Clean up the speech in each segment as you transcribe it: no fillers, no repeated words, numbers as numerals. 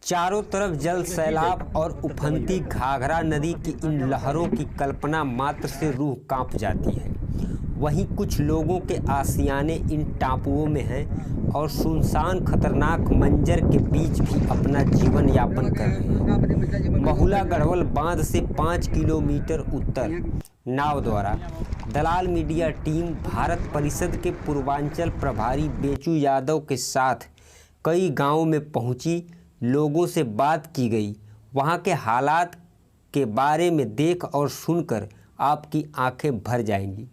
चारों तरफ जल सैलाब और उफनती घाघरा नदी की इन लहरों की कल्पना मात्र से रूह कांप जाती है। वहीं कुछ लोगों के आशियाने इन टापुओं में हैं और सुनसान खतरनाक मंजर के बीच भी अपना जीवन यापन कर रहे हैं। महुला गढ़वाल बांध से 5 किलोमीटर उत्तर नाव द्वारा दलाल मीडिया टीम भारत परिषद के पूर्वांचल प्रभारी बेचू यादव के साथ कई गांवों में पहुंची। लोगों से बात की गई। वहां के हालात के बारे में देख और सुनकर आपकी आंखें भर जाएंगी।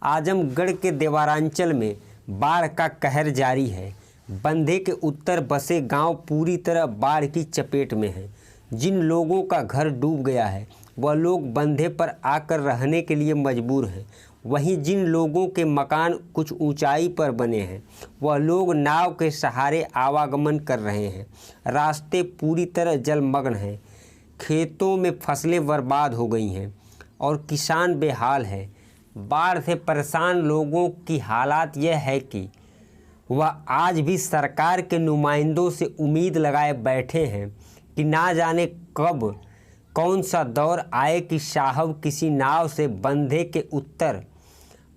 आजमगढ़ के देवारांचल में बाढ़ का कहर जारी है। बंधे के उत्तर बसे गांव पूरी तरह बाढ़ की चपेट में हैं। जिन लोगों का घर डूब गया है वह लोग बंधे पर आकर रहने के लिए मजबूर हैं। वहीं जिन लोगों के मकान कुछ ऊंचाई पर बने हैं वह लोग नाव के सहारे आवागमन कर रहे हैं। रास्ते पूरी तरह जलमग्न हैं। खेतों में फसलें बर्बाद हो गई हैं और किसान बेहाल है। बाढ़ से परेशान लोगों की हालात यह है कि वह आज भी सरकार के नुमाइंदों से उम्मीद लगाए बैठे हैं कि ना जाने कब कौन सा दौर आए कि साहब किसी नाव से बंधे के उत्तर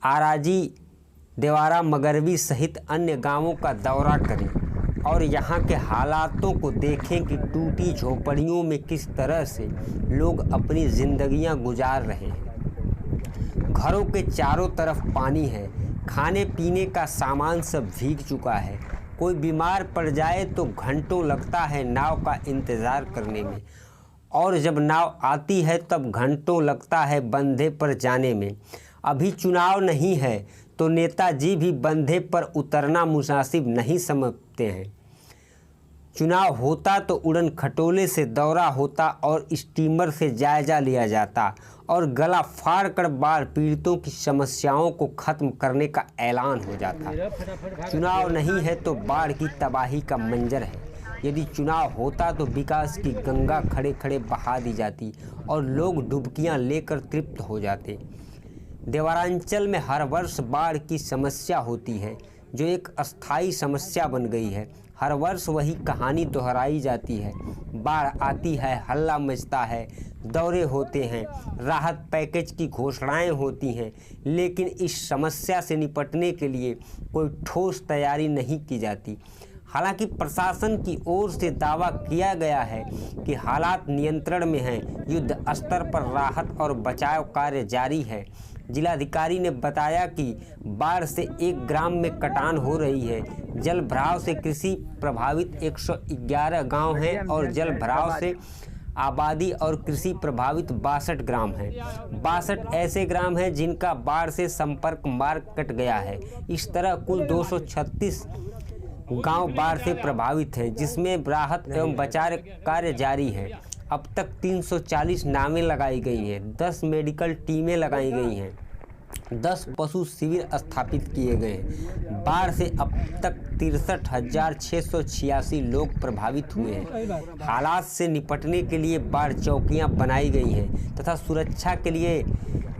आराजी देवारा मगरवी सहित अन्य गांवों का दौरा करें और यहां के हालातों को देखें कि टूटी झोपड़ियों में किस तरह से लोग अपनी जिंदगियां गुजार रहे हैं। घरों के चारों तरफ पानी है। खाने पीने का सामान सब भीग चुका है। कोई बीमार पड़ जाए तो घंटों लगता है नाव का इंतज़ार करने में, और जब नाव आती है तब घंटों लगता है बंधे पर जाने में। अभी चुनाव नहीं है तो नेताजी भी बंधे पर उतरना मुनासिब नहीं समझते हैं। चुनाव होता तो उड़न खटोले से दौरा होता और स्टीमर से जायजा लिया जाता और गला फाड़ कर बाढ़ पीड़ितों की समस्याओं को खत्म करने का ऐलान हो जाता। चुनाव नहीं है तो बाढ़ की तबाही का मंजर है। यदि चुनाव होता तो विकास की गंगा खड़े खड़े बहा दी जाती और लोग डुबकियां लेकर तृप्त हो जाते। देवारांचल में हर वर्ष बाढ़ की समस्या होती है जो एक अस्थायी समस्या बन गई है। हर वर्ष वही कहानी दोहराई जाती है। बाढ़ आती है, हल्ला मचता है, दौरे होते हैं, राहत पैकेज की घोषणाएं होती हैं, लेकिन इस समस्या से निपटने के लिए कोई ठोस तैयारी नहीं की जाती। हालांकि प्रशासन की ओर से दावा किया गया है कि हालात नियंत्रण में हैं। युद्ध स्तर पर राहत और बचाव कार्य जारी है। जिलाधिकारी ने बताया कि बाढ़ से एक ग्राम में कटान हो रही है। जल भराव से कृषि प्रभावित 111 गांव हैं और जल भराव से आबादी और कृषि प्रभावित 62 ग्राम हैं। 62 ऐसे ग्राम हैं जिनका बाढ़ से संपर्क मार्ग कट गया है। इस तरह कुल 236 गांव बाढ़ से प्रभावित हैं, जिसमें राहत एवं बचाव कार्य जारी है। अब तक 340 नावें लगाई गई हैं, 10 मेडिकल टीमें लगाई गई हैं, 10 पशु शिविर स्थापित किए गए हैं। बाढ़ से अब तक 63,686 लोग प्रभावित हुए हैं। हालात से निपटने के लिए बाढ़ चौकियां बनाई गई हैं तथा सुरक्षा के लिए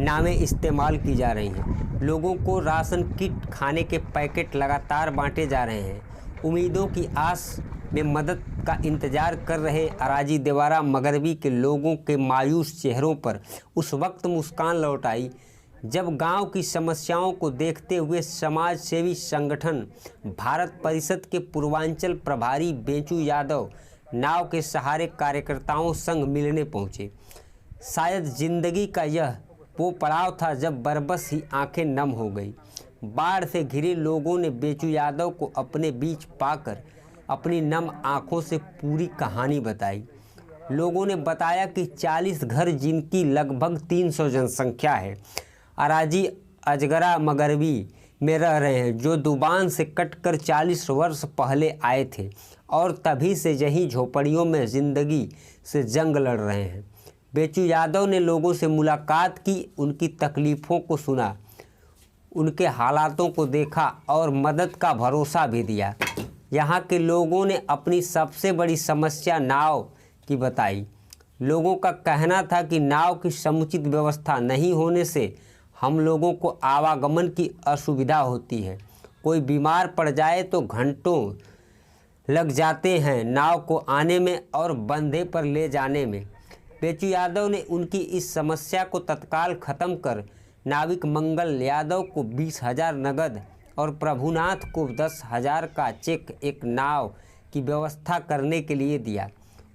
नावें इस्तेमाल की जा रही हैं। लोगों को राशन किट, खाने के पैकेट लगातार बांटे जा रहे हैं। उम्मीदों की आस में मदद का इंतजार कर रहे अराजी देवारा मगरवी के लोगों के मायूस चेहरों पर उस वक्त मुस्कान लौट आई जब गांव की समस्याओं को देखते हुए समाज सेवी संगठन भारत परिषद के पूर्वांचल प्रभारी बेचू यादव नाव के सहारे कार्यकर्ताओं संग मिलने पहुंचे। शायद जिंदगी का यह वो पड़ाव था जब बरबस ही आंखें नम हो गई। बाढ़ से घिरे लोगों ने बेचू यादव को अपने बीच पाकर अपनी नम आंखों से पूरी कहानी बताई। लोगों ने बताया कि 40 घर जिनकी लगभग 300 जनसंख्या है, अराजी अजगरा मगरवी में रह रहे हैं, जो दुबान से कटकर 40 वर्ष पहले आए थे और तभी से यही झोपड़ियों में ज़िंदगी से जंग लड़ रहे हैं। बेचू यादव ने लोगों से मुलाकात की, उनकी तकलीफ़ों को सुना, उनके हालातों को देखा और मदद का भरोसा भी दिया। यहाँ के लोगों ने अपनी सबसे बड़ी समस्या नाव की बताई। लोगों का कहना था कि नाव की समुचित व्यवस्था नहीं होने से हम लोगों को आवागमन की असुविधा होती है। कोई बीमार पड़ जाए तो घंटों लग जाते हैं नाव को आने में और बंधे पर ले जाने में। पेचू यादव ने उनकी इस समस्या को तत्काल ख़त्म कर नाविक मंगल यादव को 20,000 नगद और प्रभुनाथ को 10,000 का चेक एक नाव की व्यवस्था करने के लिए दिया।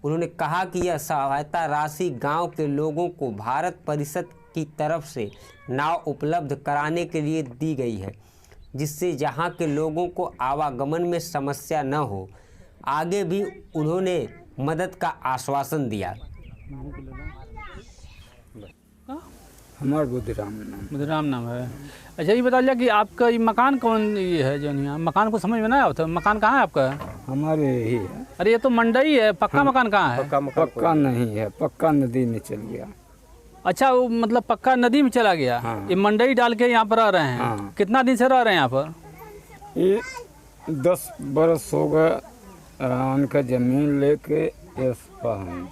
उन्होंने कहा कि यह सहायता राशि गांव के लोगों को भारत परिषद की तरफ से नाव उपलब्ध कराने के लिए दी गई है, जिससे यहाँ के लोगों को आवागमन में समस्या न हो। आगे भी उन्होंने मदद का आश्वासन दिया। हमारा बुद्धराम नाम है। अच्छा ये बता लिया कि आपका ये मकान कौन ये है जो यहाँ मकान को समझ में ना आता? मकान कहाँ है आपका? हमारे यही है। अरे ये तो मंडई है, पक्का मकान कहाँ है? पक्का नहीं है, पक्का नदी में चल गया। अच्छा वो मतलब पक्का नदी में चला गया। हाँ। ये मंडई डाल के यहाँ पर रह रहे हैं। हाँ। कितना दिन से रह रहे हैं यहाँ पर? ये 10 बरस हो गए उनका जमीन लेके इस पर हैं।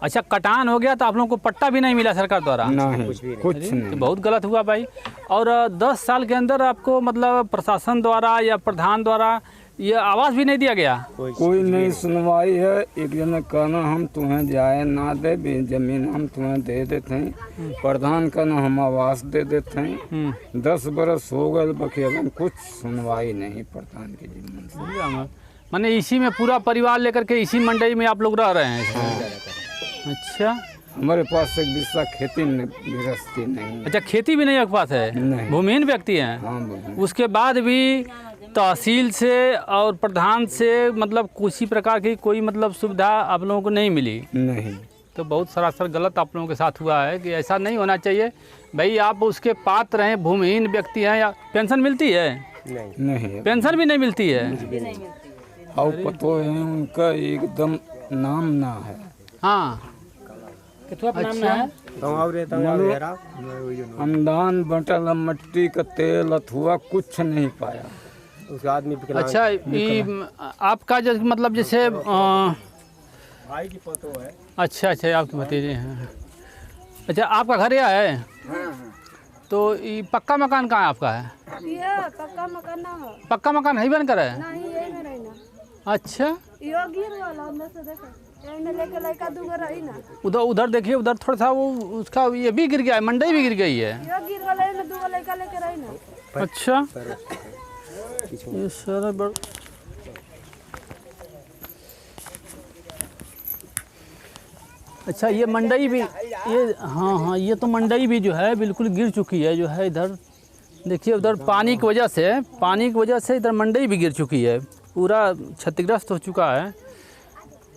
अच्छा कटान हो गया तो आप लोगों को पट्टा भी नहीं मिला सरकार द्वारा? नहीं, कुछ तो नहीं। बहुत गलत हुआ भाई। और 10 साल के अंदर आपको मतलब प्रशासन द्वारा या प्रधान द्वारा ये आवास भी नहीं दिया गया? कोई नहीं सुनवाई है। एक जने कहना हम तुम्हें जाए ना दे, जमीन हम तुम्हें दे देते हैं। प्रधान कहना हम आवास दे देते हैं। 10 बरस हो गए बखिया कुछ सुनवाई नहीं प्रधान के जिम्मे से। माने इसी में पूरा परिवार लेकर के इसी मंडई में आप लोग रह रहे हैं? अच्छा हमारे पास एक बिस्सा खेती गृहस्थी नहीं। अच्छा खेती भी नहीं आपके पास है? नहीं। भूमिहीन व्यक्ति हैं? हाँ। उसके बाद भी तहसील से और प्रधान से मतलब किसी प्रकार की कोई मतलब सुविधा आप लोगों को नहीं मिली? नहीं। तो बहुत सरासर गलत आप लोगों के साथ हुआ है कि ऐसा नहीं होना चाहिए भाई। आप उसके पात्र हैं, भूमिहीन व्यक्ति हैं। या पेंशन मिलती है? नहीं। पेंशन भी नहीं मिलती है? और पतो है उनका एकदम नाम ना है। हाँ अच्छा है। अनुदान बटल मट्टी का तेल अथवा कुछ नहीं पाया उसका आदमी। अच्छा ये आपका जो मतलब जैसे भाई की पतो है। अच्छा आपके भतीजे हैं। अच्छा आपका घर यहाँ है? तो ये पक्का मकान कहाँ है आपका? है पक्का मकान ना हो। पक्का मकान है बन कर है? नहीं ये में रही ना। अच्छा यो गिर वाला अंदर से देखो एने लेके लड़का दूगो रही ना। उधर देखिए, उधर थोड़ा सा वो उसका ये भी गिर गया है, मंडई भी गिर गई है। यो गिर वाला एने दूगो लड़का लेके रही ना। अच्छा ये सारा बड़ अच्छा ये मंडई भी ये हाँ ये तो मंडई भी जो है बिल्कुल गिर चुकी है जो है। इधर देखिए उधर पानी की वजह से इधर मंडई भी गिर चुकी है, पूरा क्षतिग्रस्त हो चुका है।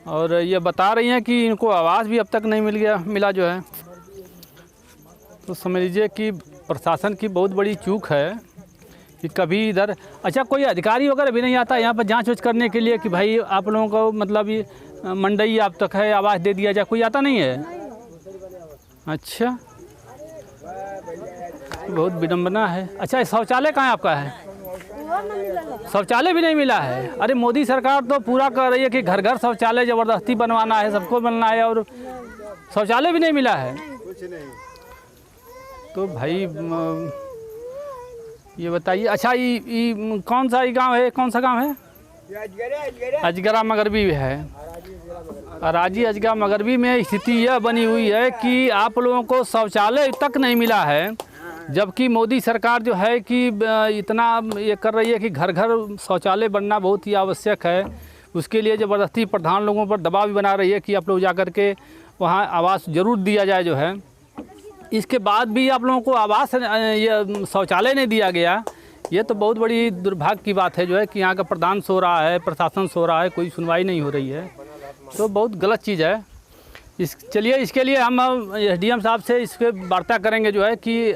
और ये बता रही हैं कि इनको आवास भी अब तक नहीं मिला जो है। तो समझ लीजिए कि प्रशासन की बहुत बड़ी चूक है कि कभी इधर अच्छा कोई अधिकारी वगैरह भी नहीं आता यहाँ पर जांच वाँच करने के लिए कि भाई आप लोगों को मतलब ये मंडई आप तक है, आवास दे दिया जाए, कोई आता नहीं है? अच्छा बहुत विडम्बना है। अच्छा शौचालय कहाँ आपका है? शौचालय भी नहीं मिला है? अरे मोदी सरकार तो पूरा कर रही है कि घर घर शौचालय ज़बरदस्ती बनवाना है, सबको बनना है, और शौचालय भी नहीं मिला है। तो भाई ये बताइए। अच्छा ये कौन सा गांव है? कौन सा गांव है? अजगरा मगरबी है। अराजी अजगरा मगरबी में स्थिति यह बनी हुई है कि आप लोगों को शौचालय तक नहीं मिला है, जबकि मोदी सरकार जो है कि इतना ये कर रही है कि घर घर शौचालय बनना बहुत ही आवश्यक है। उसके लिए ज़बरदस्ती प्रधान लोगों पर दबाव भी बना रही है कि आप लोग जा कर के वहाँ आवास ज़रूर दिया जाए जो है। इसके बाद भी आप लोगों को आवास ये शौचालय नहीं दिया गया। ये तो बहुत बड़ी दुर्भाग्य की बात है जो है कि यहाँ का प्रधान सो रहा है, प्रशासन सो रहा है, कोई सुनवाई नहीं हो रही है। तो बहुत गलत चीज़ है। चलिए इसके लिए हम एसडीएम साहब से इस पर वार्ता करेंगे जो है कि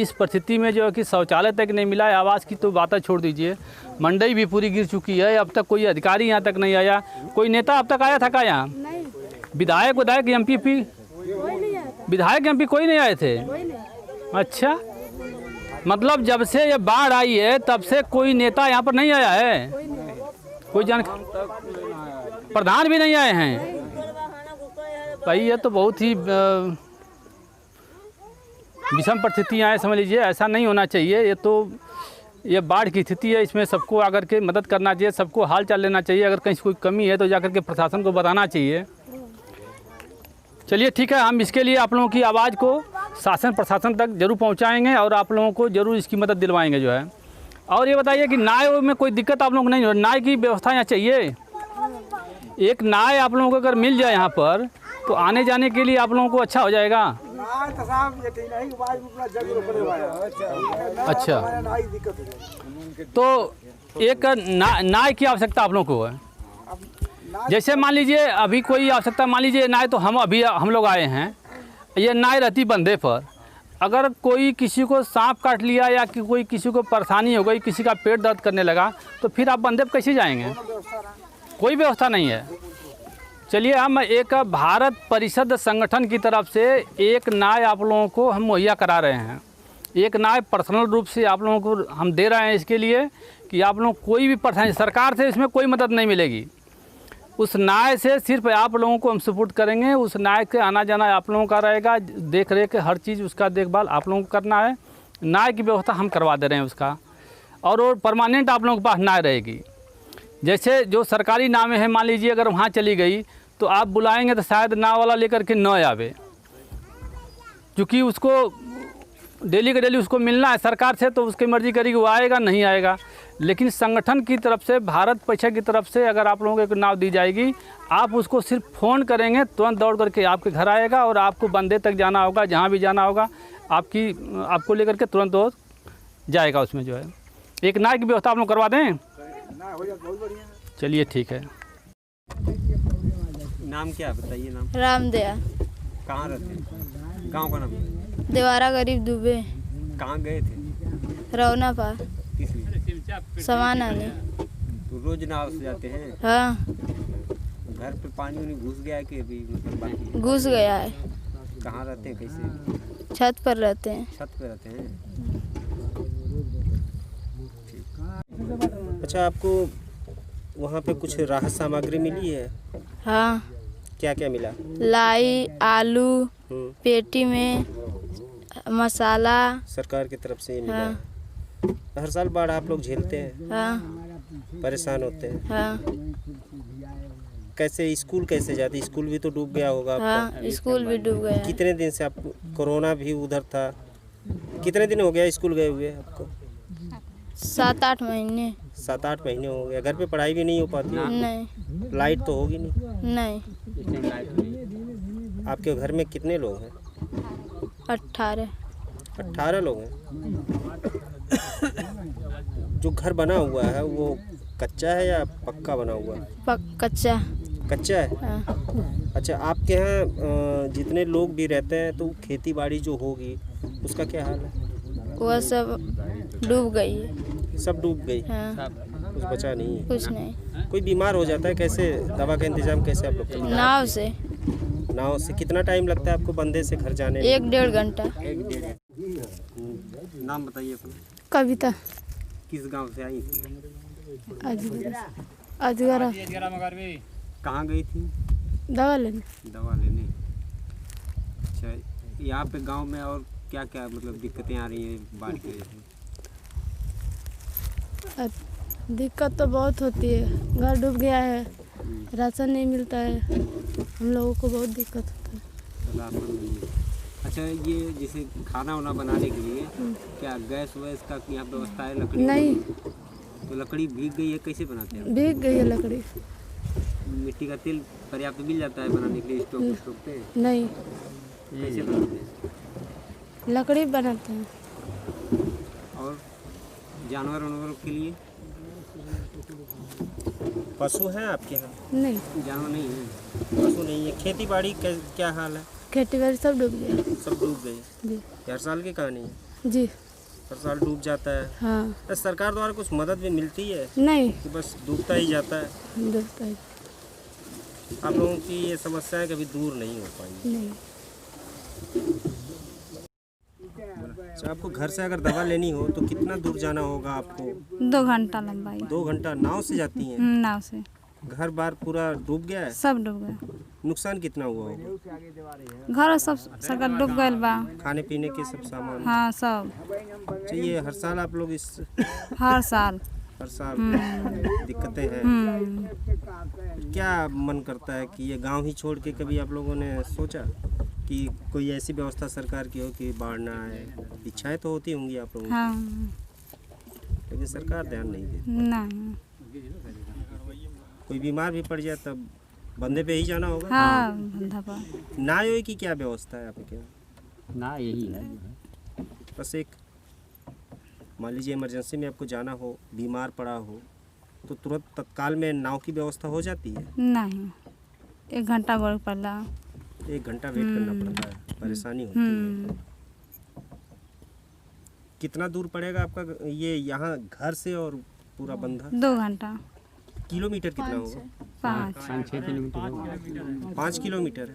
इस परिस्थिति में जो है कि शौचालय तक नहीं मिला है। आवास की तो बातें छोड़ दीजिए, मंडई भी पूरी गिर चुकी है। अब तक कोई अधिकारी यहाँ तक नहीं आया, कोई नेता अब तक आया था क्या यहाँ? विधायक एमपी विधायक एमपी कोई नहीं आए थे? अच्छा मतलब जब से ये बाढ़ आई है तब से कोई नेता यहाँ पर नहीं आया है? कोई प्रधान भी नहीं आए हैं? भाई ये तो बहुत ही विषम परिस्थितियाँ हैं, समझ लीजिए। ऐसा नहीं होना चाहिए। ये तो ये बाढ़ की स्थिति है, इसमें सबको आकर के मदद करना चाहिए, सबको हाल चाल लेना चाहिए। अगर कहीं कोई कमी है तो जाकर के प्रशासन को बताना चाहिए। चलिए ठीक है, हम इसके लिए आप लोगों की आवाज़ को शासन प्रशासन तक जरूर पहुंचाएंगे और आप लोगों को जरूर इसकी मदद दिलवाएंगे जो है। और ये बताइए कि नाव में कोई दिक्कत आप लोगों को नहीं हो? नाव की व्यवस्था यहाँ चाहिए। एक नाव आप लोगों को अगर मिल जाए यहाँ पर तो आने जाने के लिए आप लोगों को अच्छा हो जाएगा। अच्छा, तो एक नाव की आवश्यकता आप लोगों को है। जैसे मान लीजिए अभी कोई आवश्यकता, मान लीजिए नाव तो हम लोग आए हैं, ये नाव रहती बंधे पर, अगर कोई किसी को सांप काट लिया या कि कोई किसी को परेशानी हो गई, किसी का पेट दर्द करने लगा, तो फिर आप बंधे पर कैसे जाएंगे? कोई व्यवस्था नहीं है। चलिए, हम एक भारत परिषद संगठन की तरफ से एक नाव आप लोगों को हम मुहैया करा रहे हैं। एक नाव पर्सनल रूप से आप लोगों को हम दे रहे हैं इसके लिए कि आप लोग कोई भी परेशानी, सरकार से इसमें कोई मदद नहीं मिलेगी। उस नाव से सिर्फ आप लोगों को हम सपोर्ट करेंगे। उस नाव के आना जाना आप लोगों का रहेगा, देख रेख हर चीज़ उसका देखभाल आप लोगों को करना है। नाव की व्यवस्था हम करवा दे रहे हैं उसका, और वो परमानेंट आप लोगों के पास नाव रहेगी। जैसे जो सरकारी नावें हैं, मान लीजिए अगर वहाँ चली गई तो आप बुलाएंगे तो शायद नाव वाला लेकर के न आवे, क्योंकि उसको डेली का डेली उसको मिलना है सरकार से, तो उसकी मर्जी करेगी वो आएगा नहीं आएगा। लेकिन संगठन की तरफ से, भारत परिषद की तरफ से अगर आप लोगों को एक नाव दी जाएगी, आप उसको सिर्फ फ़ोन करेंगे, तुरंत दौड़ करके आपके घर आएगा और आपको बंदे तक जाना होगा, जहाँ भी जाना होगा आपको लेकर के तुरंत वो जाएगा। उसमें जो है एक नाव की व्यवस्था आप लोग करवा दें। चलिए ठीक है। नाम क्या बताइए? नाम रामदया, कहाँ रहते हैं? गाँव का नाम? देवारा गरीब दुबे, कहाँ गए थे? रौना पार, किस लिए? सामान आने। तो रोज नाव से जाते हैं? हाँ, घर पे पानी उनी घुस गया है कि अभी मतलब बाकी? घुस गया है। कहाँ रहते हैं? कैसे? छत पर रहते हैं। छत पे रहते हैं। अच्छा, आपको वहाँ पे कुछ राहत सामग्री मिली है? हाँ, क्या क्या मिला? लाई, आलू, पेटी में मसाला। सरकार की तरफ से ये मिला हाँ। है। हर साल बाढ़ आप लोग झेलते हैं, हाँ, परेशान होते हैं। हाँ, कैसे स्कूल कैसे जाते? स्कूल भी तो डूब गया होगा आपका। हाँ, स्कूल भी डूब गया है। कितने दिन से आप, कोरोना भी उधर था, कितने दिन हो गया स्कूल गए हुए आपको? 7-8 महीने। 7-8 महीने हो गया। घर पे पढ़ाई भी नहीं हो पाती? नहीं, लाइट तो होगी नहीं? नहीं। आपके घर में कितने लोग हैं? 18 लोग हैं। जो घर बना हुआ है वो कच्चा है या पक्का बना हुआ है? कच्चा। कच्चा है। हाँ। अच्छा, आपके यहाँ जितने लोग भी रहते हैं तो खेती बाड़ी जो होगी उसका क्या हाल है? वह सब डूब गई है। सब डूब गई? हाँ, कुछ बचा नहीं है? कुछ नहीं। कोई बीमार हो जाता है, कैसे दवा का इंतजाम कैसे आप लोग करते हैं? नाव से। नाव से कितना टाइम लगता है आपको बंदे से घर जाने में? 1-1.5 घंटा। 1-1.5। नाम बताइए अपना। कविता। किस गांव से आई थी? अजगरा। कहाँ गई थी? दवा लेने। दवा लेने। अच्छा, यहाँ पे गांव में और क्या क्या मतलब दिक्कतें आ रही हैं बाढ़ की वजह से? दिक्कत तो बहुत होती है, घर डूब गया है, राशन नहीं मिलता है, हम लोगों को बहुत दिक्कत होता है। राशन नहीं है। अच्छा, ये जैसे खाना वाना बनाने के लिए क्या गैस वैस का यहाँ व्यवस्था है? लकड़ी नहीं। तो लकड़ी भीग गई है, कैसे बनाते हैं? भीग गई है लकड़ी। मिट्टी का तेल पर्याप्त मिल जाता है बनाने के लिए? स्टोव पे नहीं, कैसे बनाते हैं? लकड़ी बनाते हैं। और जानवर वानवर के लिए पशु हैं आपके यहाँ? नहीं, जानवर नहीं है, पशु नहीं है। खेती बाड़ी क्या हाल है? खेती बाड़ी सब डूब गया। सब डूब गए? जी। हर साल की कहानी है? जी। हर साल डूब जाता है? हाँ। तो सरकार द्वारा कुछ मदद भी मिलती है नहीं, कि बस डूबता ही जाता है? डूबता है। आप लोगों की ये समस्याएं कभी दूर नहीं हो पाई? नहीं। अच्छा, आपको घर से अगर दवा लेनी हो तो कितना दूर जाना होगा आपको? 2 घंटा लंबाई। 2 घंटा? नाव से जाती हैं? नाव से। घर बार पूरा डूब गया है? सब डूब गए। नुकसान कितना हुआ होगा? घर सब सरकार डूब गए बा। खाने पीने के सब सामान? हाँ सब। चाहिए हर साल आप लोग इस हर साल दिक्कतें हैं। क्या मन करता है कि ये गांव ही छोड़ के कभी आप लोगों ने सोचा कि कोई ऐसी व्यवस्था सरकार की हो कि बाढ़ ना आए? इच्छाएं तो होती होंगी आप लोगों की, हाँ लेकिन सरकार ध्यान नहीं देती। नहीं। कोई बीमार भी पड़ जाए तब बंदे पे ही जाना होगा। हाँ बंधा पर। नाव की क्या व्यवस्था है आपके? ना यही है। बस एक मान लीजिए इमरजेंसी में आपको जाना हो, बीमार पड़ा हो, तो तुरंत तत्काल में नाव की व्यवस्था हो जाती है? नहीं 1 घंटा गोल पड़ला। 1 घंटा वेट करना पड़ता है, परेशानी होती है। कितना दूर पड़ेगा आपका ये यहाँ घर से और पूरा बंधा? 2 घंटा। किलोमीटर कितना होगा? 5 किलोमीटर। 5 किलोमीटर?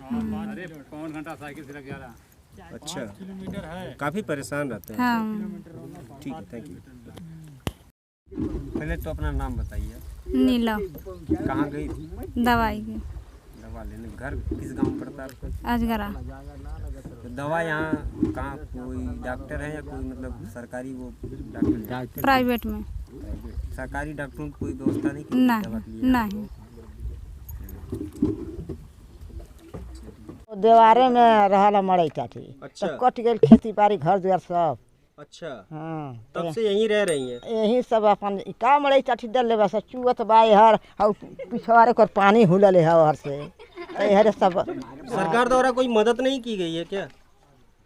अच्छा, काफ़ी परेशान रहते हैं। हाँ। ठीक है, थैंक यू। पहले तो अपना नाम बताइए। नीला। कहाँ गई थी? दवाई की। दवा लेने। घर किस गांव में पड़ता है आपका? अजगरा। तो दवा यहाँ कहाँ, कोई डॉक्टर है या कोई मतलब सरकारी वो डॉक्टर? प्राइवेट में। सरकारी डॉक्टरों की कोई व्यवस्था नहीं की दवा के लिए? नहीं। देवारे में रहला मड़ई टाटी। अच्छा। तो कट गई खेती बाड़ी घर द्वार सब। अच्छा, हाँ तब से यहीं रह रही हैं? यही सब अपन का मड़ई टाटी डल ले बस चुअत बाई हर और पिछवाड़े कर पानी हुलल है हर से हर सब। सरकार द्वारा कोई मदद नहीं की गई है क्या?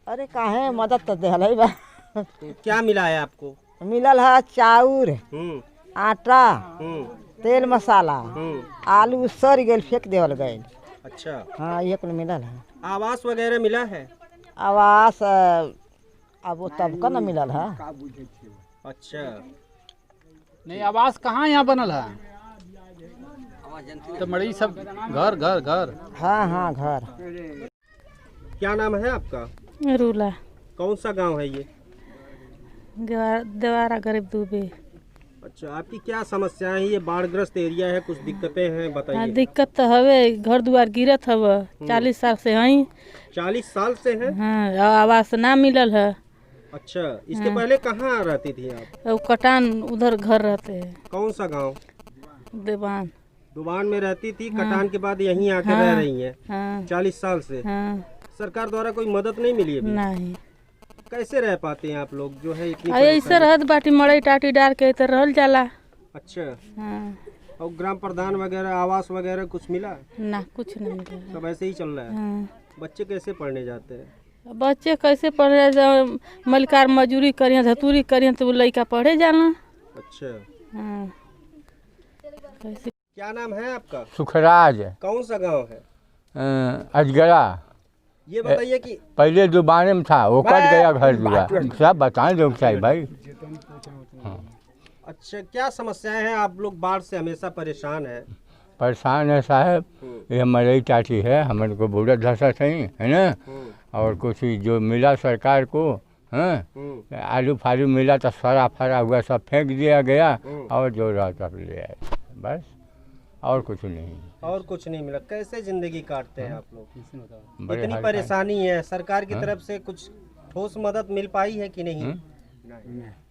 अरे काहे मदद तो देहल बा। क्या मिला है आपको? मिलल है चाउर, आटा, तेल मसाला, आलू सड़ गए फेंक देवल गए। अच्छा। हाँ ये कुल मिलल है। आवास वगैरह मिला है? आवास अब वो तब का न मिलल है। अच्छा। नहीं आवास कहाँ यहाँ बनल है? तो मड़ी सब घर घर घर। हाँ हाँ घर। क्या नाम है आपका? रूला। कौन सा गांव है ये? देवारा गरीब दूबे। अच्छा, आपकी क्या समस्या है? ये बाढ़ग्रस्त एरिया है, कुछ दिक्कतें हैं, बताइए। दिक्कत तो हवे, घर दुआर गिरत हवे। 40 साल से हई। 40 साल से हैं? हाँ आवास ना मिलल है। अच्छा, इसके पहले कहाँ रहती थी आप? वो कटान उधर घर रहते हैं। कौन सा गांव? देवान। दुबान में रहती थी, कटान के बाद यहीं आकर रह रही हैं। हाँ 40 साल से। हाँ। सरकार द्वारा कोई मदद नहीं मिली अभी? नहीं। कैसे रह पाते हैं आप लोग जो है इतनी ऐसे रहत बाटी मड़ई टाटी डाल के तो रहल जाला। अच्छा। हाँ। और ग्राम प्रधान वगैरह आवास वगैरह कुछ मिला? ना कुछ नहीं मिला। सब ऐसे ही चल रहा है। हाँ। बच्चे कैसे पढ़ने जाते हैं? बच्चे कैसे पढ़े मलिकार मजूरी करिए धतूरी करिए तो लड़का पढ़े जाना। अच्छा। हाँ। कैसे? क्या नाम है आपका? सुखराज। कौन सा गांव है? अजगरा। ये बताइए कि पहले दुबारे में था, वो कट गया घर दुआर। सब बताएं लोग चाहिए भाई। अच्छा, क्या समस्याएं हैं? आप लोग बाढ़ से हमेशा परेशान हैं। परेशान है साहब, ये मरई टाटी है, हमारे को बूढ़ा धसा सही है ना, और कुछ जो मिला सरकार को, हाँ आलू फालू मिला तो सड़ा फरा हुआ सब फेंक दिया गया, और जो रहा तब ले आए बस, और कुछ नहीं। और कुछ नहीं मिला। कैसे जिंदगी काटते हैं आप लोग? बड़े इतनी हाल परेशानी है, सरकार की तरफ से कुछ ठोस मदद मिल पाई है कि नहीं?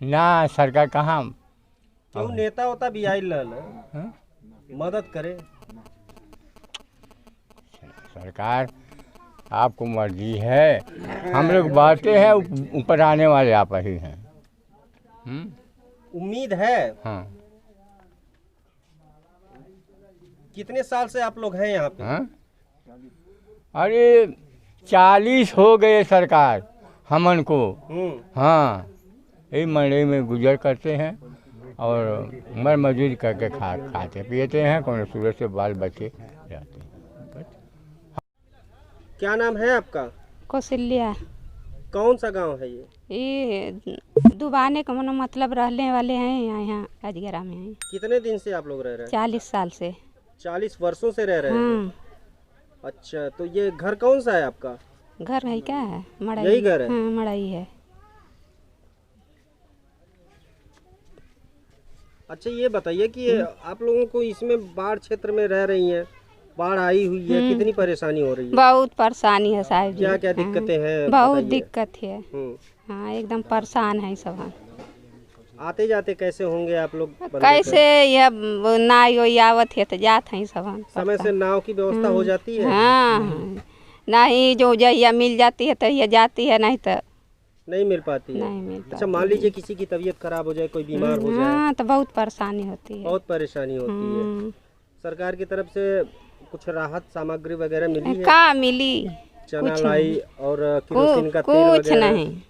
ना सरकार कहाँ। क्यों नेता होता भी आई लल मदद करे? सरकार आपको मर्जी है, हम लोग बातें हैं, ऊपर आने वाले आप ही हैं। उम्मीद है। हाँ। कितने साल से आप लोग हैं यहाँ पे? हाँ? अरे 40 हो गए सरकार हमन को। हाँ यही मंडी में गुजर करते हैं और मर मजूरी करके खाते पीते हैं, कौन सूरज से बाल बचे जाते हैं। क्या नाम है आपका? कौशल्या। कौन सा गांव है ये? ये दुबाने का मतलब रहने वाले हैं यहाँ अजगरा में। कितने दिन से आप लोग रह रहे हैं? 40 साल से। 40 वर्षों से रह रहे हैं? अच्छा, तो ये घर कौन सा है आपका? घर है क्या है? मड़ाई। यही घर है? हाँ मड़ाई है। अच्छा ये बताइए कि आप लोगों को इसमें बाढ़ क्षेत्र में रह रही हैं, बाढ़ आई हुई है, कितनी परेशानी हो रही है? बहुत परेशानी है साहब जी। क्या क्या दिक्कतें हैं बहुत बताइए। दिक्कत है। हाँ एकदम परेशान है सब हम। आते जाते कैसे होंगे आप लोग? कैसे यह नाव आवत है तो जात हैं सब हम। समय से नाव की व्यवस्था हो जाती है? हाँ नहीं जो जहिया मिल जाती है तहिया जाती है, नहीं तो नहीं मिल पाती है। नहीं मिल अच्छा मान लीजिए किसी की तबीयत खराब हो जाए, कोई बीमार हो जाए, हाँ तो बहुत परेशानी होती है। बहुत परेशानी होती है। सरकार की तरफ से कुछ राहत सामग्री वगैरह मिली है? कहाँ मिली? चना लाई और केरोसिन का तेल कुछ वगैरह? नहीं,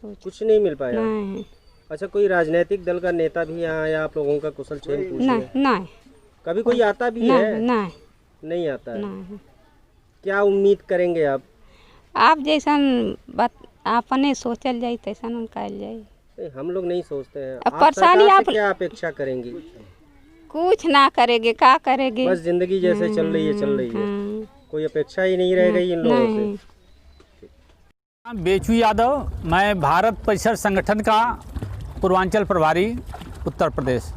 कुछ नहीं मिल पाया। नहीं अच्छा कोई राजनीतिक दल का नेता भी यहाँ आया आप लोगों का कुशल क्षेम पूछने? नहीं कभी कोई आता भी है? नहीं नहीं आता है। नहीं। क्या उम्मीद करेंगे आप? आप जैसन अपने सोचल जाए तैसन कल जाए। नहीं, हम लोग नहीं सोचते हैं। अब आप परेशानी सरकार आप से क्या अपेक्षा करेंगे? कुछ ना करेंगे, क्या करेंगे? बस जिंदगी जैसे चल रही है चल रही है, कोई अपेक्षा ही नहीं रह गई इन लोगों से। बेचू यादव, मैं भारत परिसर संगठन का पूर्वांचल प्रभारी उत्तर प्रदेश।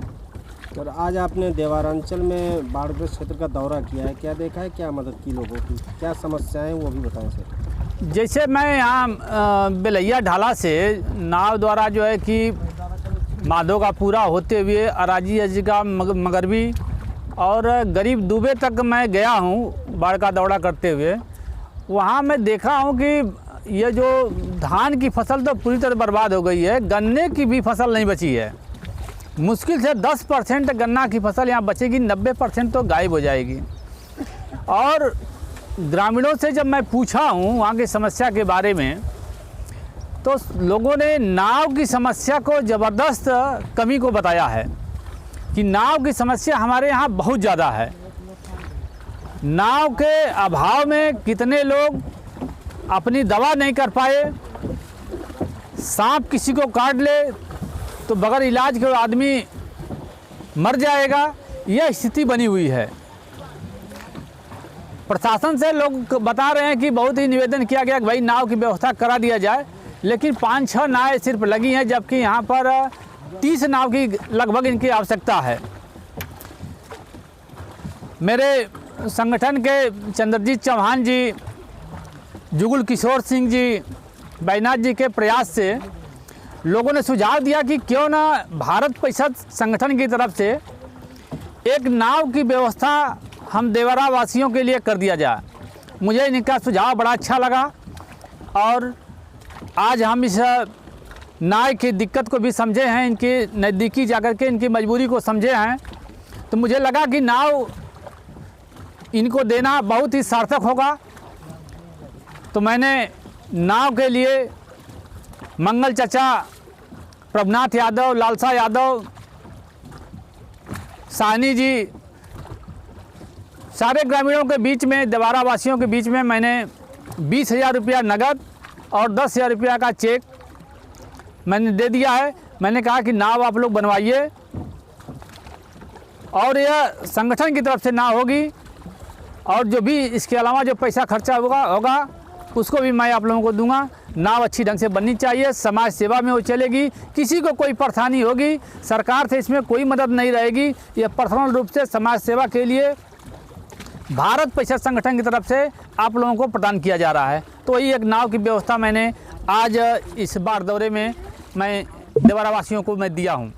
और आज आपने देवारांचल में बाढ़ग्रस्त क्षेत्र का दौरा किया है, क्या देखा है, क्या मदद की लोगों की, क्या समस्याएं वो भी बताएं सर। जैसे मैं यहाँ बेलैया ढाला से नाव द्वारा जो है कि माधो का पूरा होते हुए अराजी अजगा मगरबी और गरीब दुबे तक मैं गया हूँ बाढ़ का दौरा करते हुए। वहाँ मैं देखा हूँ कि ये जो धान की फसल तो पूरी तरह बर्बाद हो गई है, गन्ने की भी फसल नहीं बची है। मुश्किल से 10% गन्ना की फसल यहाँ बचेगी, 90% तो गायब हो जाएगी। और ग्रामीणों से जब मैं पूछा हूँ वहाँ की समस्या के बारे में, तो लोगों ने नाव की समस्या को ज़बरदस्त कमी को बताया है कि नाव की समस्या हमारे यहाँ बहुत ज़्यादा है। नाव के अभाव में कितने लोग अपनी दवा नहीं कर पाए, सांप किसी को काट ले तो बगैर इलाज के आदमी मर जाएगा, यह स्थिति बनी हुई है। प्रशासन से लोग बता रहे हैं कि बहुत ही निवेदन किया गया कि भाई नाव की व्यवस्था करा दिया जाए, लेकिन 5-6 नावें सिर्फ लगी हैं, जबकि यहाँ पर 30 नाव की लगभग इनकी आवश्यकता है। मेरे संगठन के चंद्रजीत चौहान जी, जुगुल किशोर सिंह जी, बैनाथ जी के प्रयास से लोगों ने सुझाव दिया कि क्यों ना भारत परिषद संगठन की तरफ से एक नाव की व्यवस्था हम देवरा वासियों के लिए कर दिया जाए। मुझे इनका सुझाव बड़ा अच्छा लगा और आज हम इस नाव की दिक्कत को भी समझे हैं, इनके नज़दीकी जाकर के इनकी मजबूरी को समझे हैं, तो मुझे लगा कि नाव इनको देना बहुत ही सार्थक होगा। तो मैंने नाव के लिए मंगल चाचा, प्रभनाथ यादव, लालसा यादव, साहनी जी, सारे ग्रामीणों के बीच में, देवारा वासियों के बीच में मैंने 20,000 रुपया नगद और 10,000 रुपया का चेक मैंने दे दिया है। मैंने कहा कि नाव आप लोग बनवाइए और यह संगठन की तरफ से नाव होगी, और जो भी इसके अलावा जो पैसा खर्चा होगा उसको भी मैं आप लोगों को दूंगा। नाव अच्छी ढंग से बननी चाहिए, समाज सेवा में वो चलेगी। किसी को कोई परेशानी होगी, सरकार से इसमें कोई मदद नहीं रहेगी। यह पर्सनल रूप से समाज सेवा के लिए भारत परिषद संगठन की तरफ से आप लोगों को प्रदान किया जा रहा है। तो वही एक नाव की व्यवस्था मैंने आज इस बार दौरे में मैं देवरा वासियों को मैं दिया हूँ।